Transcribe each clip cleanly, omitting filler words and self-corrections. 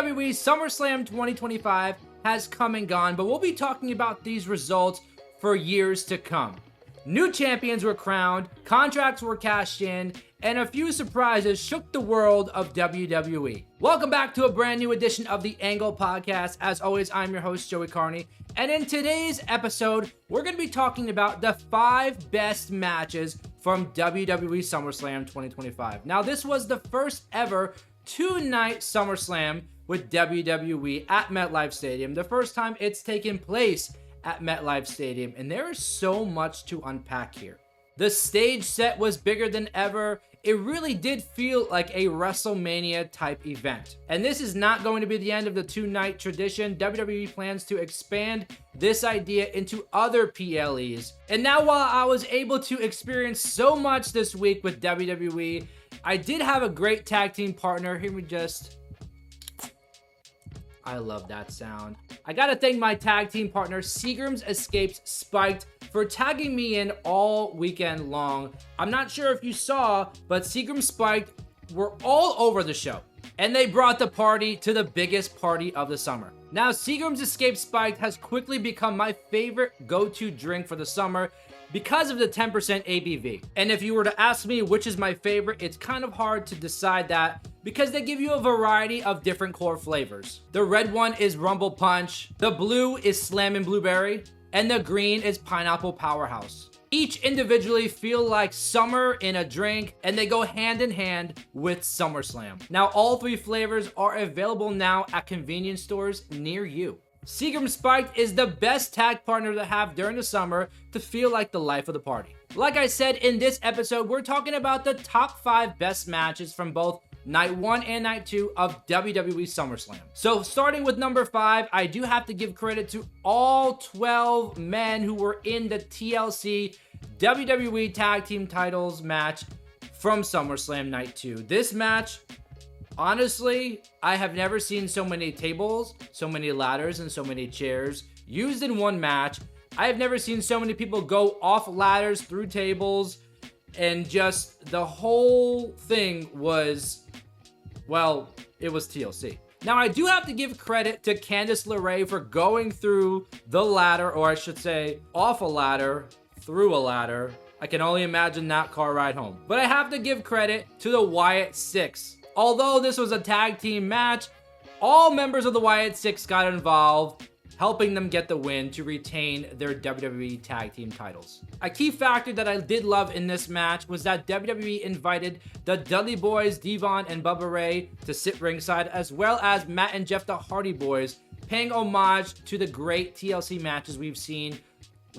WWE SummerSlam 2025 has come and gone, but we'll be talking about these results for years to come. New champions were crowned, contracts were cashed in, and a few surprises shook the world of WWE. Welcome back to a brand new edition of the Angle Podcast. As always, I'm your host, Joey Carney, and in today's episode, we're going to be talking about the 5 best matches from WWE SummerSlam 2025. Now, this was the first ever 2-night SummerSlam with WWE at MetLife Stadium, the first time it's taken place at MetLife Stadium, and there is so much to unpack here. The stage set was bigger than ever. It really did feel like a WrestleMania type event. And this is not going to be the end of the 2-night tradition. WWE plans to expand this idea into other PLEs. And now, while I was able to experience so much this week with WWE, I did have a great tag team partner. Hear me just... I love that sound. I gotta thank my tag team partner, Seagram's Escapes Spiked, for tagging me in all weekend long. I'm not sure if you saw, but Seagram's Spiked were all over the show, and they brought the party to the biggest party of the summer. Now, Seagram's Escapes Spiked has quickly become my favorite go-to drink for the summer because of the 10% ABV. And if you were to ask me which is my favorite, it's kind of hard to decide that because they give you a variety of different core flavors. The red one is Rumble Punch, the blue is Slammin' Blueberry, and the green is Pineapple Powerhouse. Each individually feel like summer in a drink, and they go hand in hand with SummerSlam. Now, all 3 flavors are available now at convenience stores near you. Seagram Spiked is the best tag partner to have during the summer to feel like the life of the party. Like I said, in this episode, we're talking about the top 5 best matches from both Night 1 and Night 2 of WWE SummerSlam. So starting with number 5, I do have to give credit to all 12 men who were in the TLC WWE Tag Team Titles match from SummerSlam Night 2. This match, honestly, I have never seen so many tables, so many ladders, and so many chairs used in one match. I have never seen so many people go off ladders, through tables, and just the whole thing was, well, it was TLC. Now, I do have to give credit to Candice LeRae for going through the ladder, or I should say, off a ladder, through a ladder. I can only imagine that car ride home. But I have to give credit to the Wyatt Six. Although this was a tag team match, all members of the Wyatt Six got involved, helping them get the win to retain their WWE Tag Team titles. A key factor that I did love in this match was that WWE invited the Dudley Boys, Devon and Bubba Ray, to sit ringside, as well as Matt and Jeff the Hardy Boys, paying homage to the great TLC matches we've seen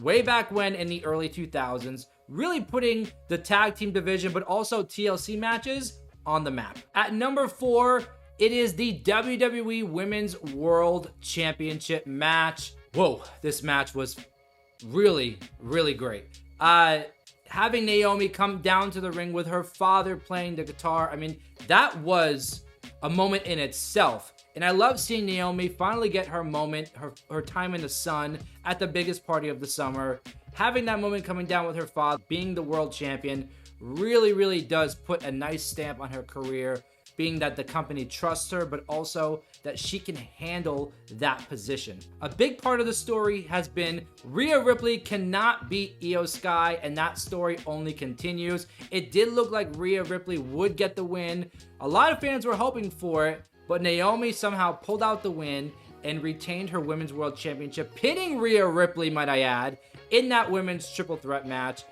way back when in the early 2000s, really putting the tag team division, but also TLC matches on the map. At number 4, it is the WWE Women's World Championship match. Whoa, this match was really, really great. Having Naomi come down to the ring with her father playing the guitar, I mean, that was a moment in itself. And I love seeing Naomi finally get her moment, her time in the sun at the biggest party of the summer. Having that moment coming down with her father, being the world champion, really, really does put a nice stamp on her career, being that the company trusts her, but also that she can handle that position. A big part of the story has been Rhea Ripley cannot beat Io Sky, and that story only continues. It did look like Rhea Ripley would get the win. A lot of fans were hoping for it, but Naomi somehow pulled out the win and retained her Women's World Championship, pinning Rhea Ripley, might I add, in that women's triple threat match.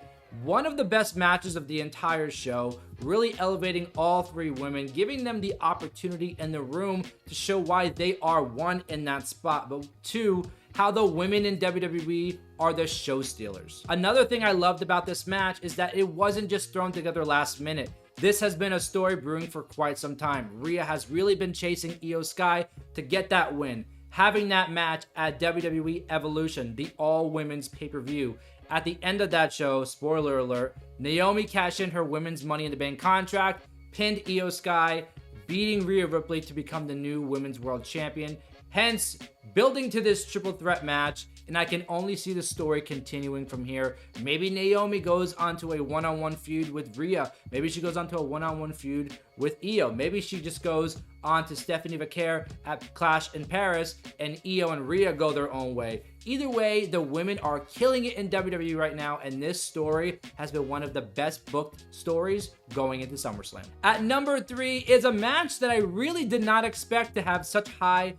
One of the best matches of the entire show, really elevating all 3 women, giving them the opportunity and the room to show why they are, 1, in that spot, but 2, how the women in WWE are the show stealers. Another thing I loved about this match is that it wasn't just thrown together last minute. This has been a story brewing for quite some time. Rhea has really been chasing Io Sky to get that win, having that match at WWE Evolution, the all-women's pay-per-view. At the end of that show, spoiler alert, Naomi cashed in her women's Money in the Bank contract, pinned Io Sky, beating Rhea Ripley to become the new Women's World Champion. Hence, building to this triple threat match and I can only see the story continuing from here. Maybe Naomi goes onto a one-on-one feud with Rhea. Maybe she goes onto a one-on-one feud with Io. Maybe she just goes on to Stephanie Vaquer at Clash in Paris, and Io and Rhea go their own way. Either way, the women are killing it in WWE right now, and this story has been one of the best booked stories going into SummerSlam. At number 3 is a match that I really did not expect to have such high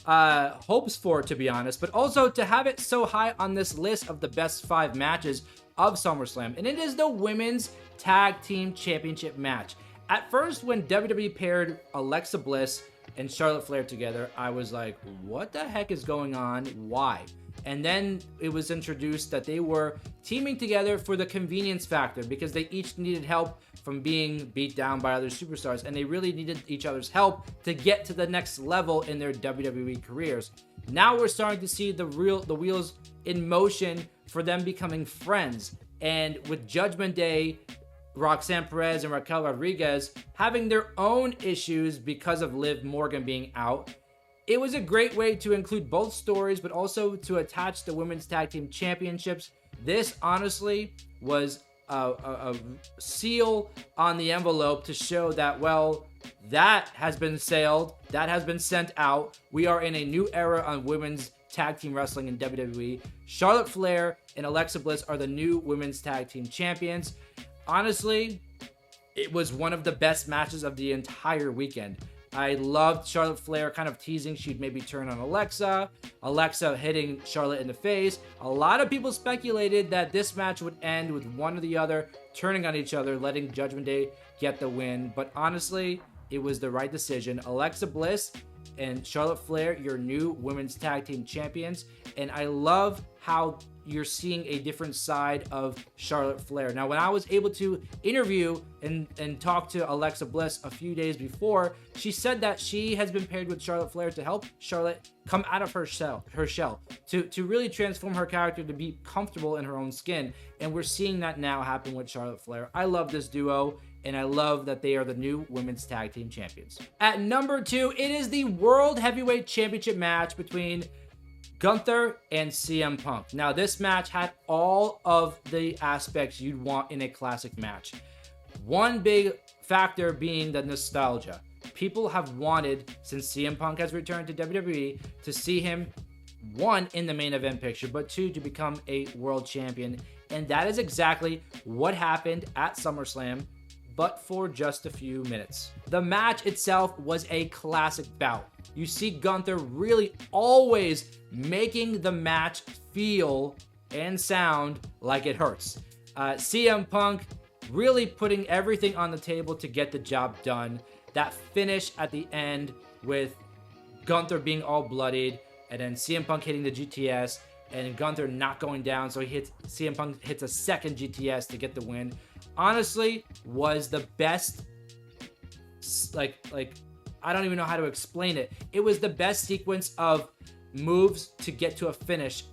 hopes for, to be honest, but also to have it so high on this list of the best 5 matches of SummerSlam, and it is the Women's Tag Team Championship match. At first, when WWE paired Alexa Bliss and Charlotte Flair together, I was like, what the heck is going on? Why? And then it was introduced that they were teaming together for the convenience factor because they each needed help from being beat down by other superstars, and they really needed each other's help to get to the next level in their WWE careers. Now we're starting to see the wheels in motion for them becoming friends, and with Judgment Day, Roxanne Perez and Raquel Rodriguez having their own issues because of Liv Morgan being out, it was a great way to include both stories, but also to attach the Women's Tag Team Championships. This, honestly, was a seal on the envelope to show that, well, that has been sailed, that has been sent out. We are in a new era on women's tag team wrestling in WWE. Charlotte Flair and Alexa Bliss are the new Women's Tag Team Champions. Honestly, it was one of the best matches of the entire weekend. I loved Charlotte Flair kind of teasing she'd maybe turn on Alexa hitting Charlotte in the face. A lot of people speculated that this match would end with one or the other turning on each other, letting Judgment Day get the win. But honestly, it was the right decision. Alexa Bliss and Charlotte Flair, your new Women's Tag Team Champions. And I love how you're seeing a different side of Charlotte Flair. Now, when I was able to interview and talk to Alexa Bliss a few days before, she said that she has been paired with Charlotte Flair to help Charlotte come out of her shell, to really transform her character to be comfortable in her own skin. And we're seeing that now happen with Charlotte Flair. I love this duo, and I love that they are the new Women's Tag Team Champions. At number 2, it is the World Heavyweight Championship match between Gunther and CM Punk. Now, this match had all of the aspects you'd want in a classic match. One big factor being the nostalgia. People have wanted, since CM Punk has returned to WWE, to see him, 1, in the main event picture, but 2, to become a world champion. And that is exactly what happened at SummerSlam, but for just a few minutes. The match itself was a classic bout. You see Gunther really always making the match feel and sound like it hurts. CM Punk really putting everything on the table to get the job done. That finish at the end with Gunther being all bloodied, and then CM Punk hitting the GTS, and Gunther not going down, so CM Punk hits a second GTS to get the win. Honestly, was the best, like I don't even know how to explain it. It was the best sequence of moves to get to a finish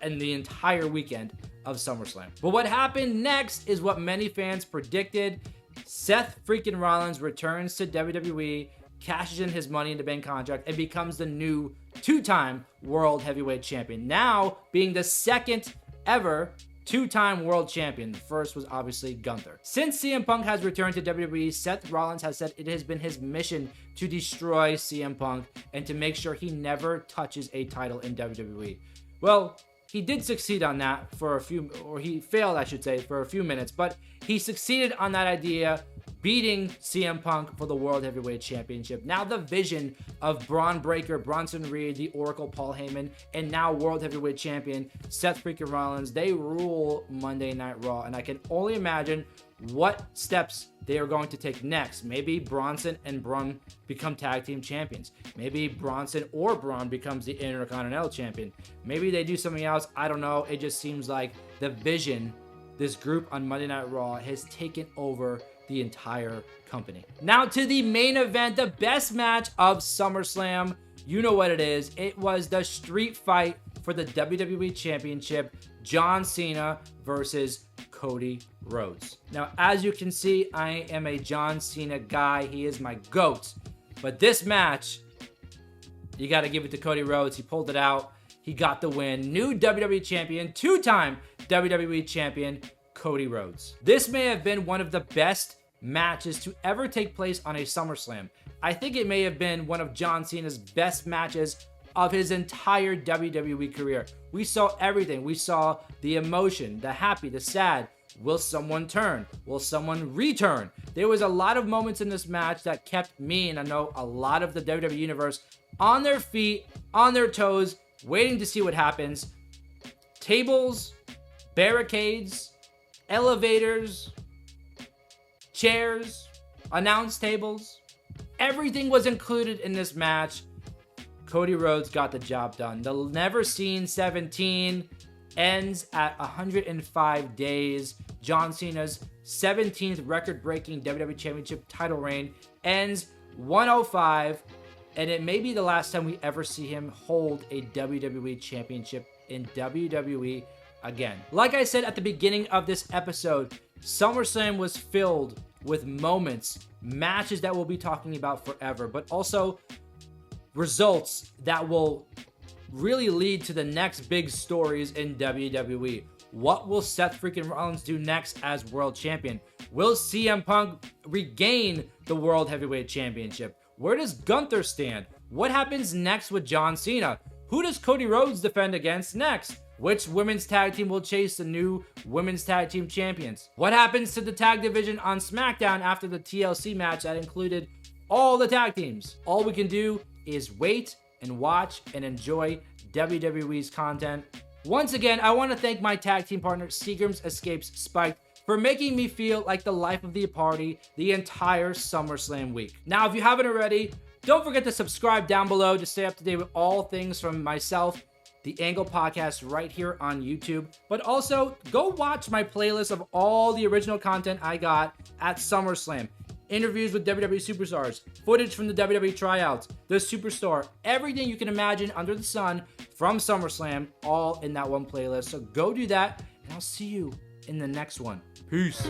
in the entire weekend of SummerSlam. But what happened next is what many fans predicted. Seth freaking Rollins returns to WWE, cashes in his Money in the Bank contract, and becomes the new 2-time World Heavyweight Champion. Now being the second ever 2-time world champion. The first was obviously Gunther. Since CM Punk has returned to WWE, Seth Rollins has said it has been his mission to destroy CM Punk and to make sure he never touches a title in WWE. Well, he did succeed on that for a few, or he failed, I should say, for a few minutes, but he succeeded on that idea, beating CM Punk for the World Heavyweight Championship. Now the vision of Braun Breaker, Bronson Reed, the Oracle Paul Heyman, and now World Heavyweight Champion Seth freaking Rollins, they rule Monday Night Raw, and I can only imagine what steps they are going to take next. Maybe Bronson and Braun become tag team champions. Maybe Bronson or Braun becomes the Intercontinental Champion. Maybe they do something else. I don't know. It just seems like the vision, this group on Monday Night Raw, has taken over the entire company. Now to the main event, the best match of SummerSlam. You know what it is. It was the street fight for the WWE Championship. John Cena versus Cody Rhodes. Now, as you can see, I am a John Cena guy. He is my GOAT. But this match, you got to give it to Cody Rhodes. He pulled it out. he got the win. New WWE champion, two-time WWE champion, Cody Rhodes. This may have been one of the best matches to ever take place on a SummerSlam. I think it may have been one of John Cena's best matches of his entire WWE career. We saw everything. We saw the emotion, the happy, the sad. Will someone turn? Will someone return? There was a lot of moments in this match that kept me, and I know a lot of the WWE Universe, on their feet, on their toes, waiting to see what happens. Tables, barricades, elevators, chairs, announce tables. Everything was included in this match. Cody Rhodes got the job done. The Never Seen 17 ends at 105 days. John Cena's 17th record-breaking WWE Championship title reign ends 105, and it may be the last time we ever see him hold a WWE Championship in WWE again. Like I said at the beginning of this episode, SummerSlam was filled with moments, matches that we'll be talking about forever, but also results that will really lead to the next big stories in WWE. What will Seth freaking Rollins do next as world champion? Will CM Punk regain the World Heavyweight Championship? Where does Gunther stand? What happens next with John Cena? Who does Cody Rhodes defend against next? Which women's tag team will chase the new women's tag team champions? What happens to the tag division on SmackDown after the TLC match that included all the tag teams? All we can do is wait and watch and enjoy WWE's content. Once again, I want to thank my tag team partner, Seagram's Escapes Spiked, for making me feel like the life of the party the entire SummerSlam week. Now, if you haven't already, don't forget to subscribe down below to stay up to date with all things from myself, the Angle Podcast, right here on YouTube. But also, go watch my playlist of all the original content I got at SummerSlam. Interviews with WWE superstars, footage from the WWE tryouts, the Superstore, everything you can imagine under the sun from SummerSlam, all in that one playlist. So go do that, and I'll see you in the next one. Peace.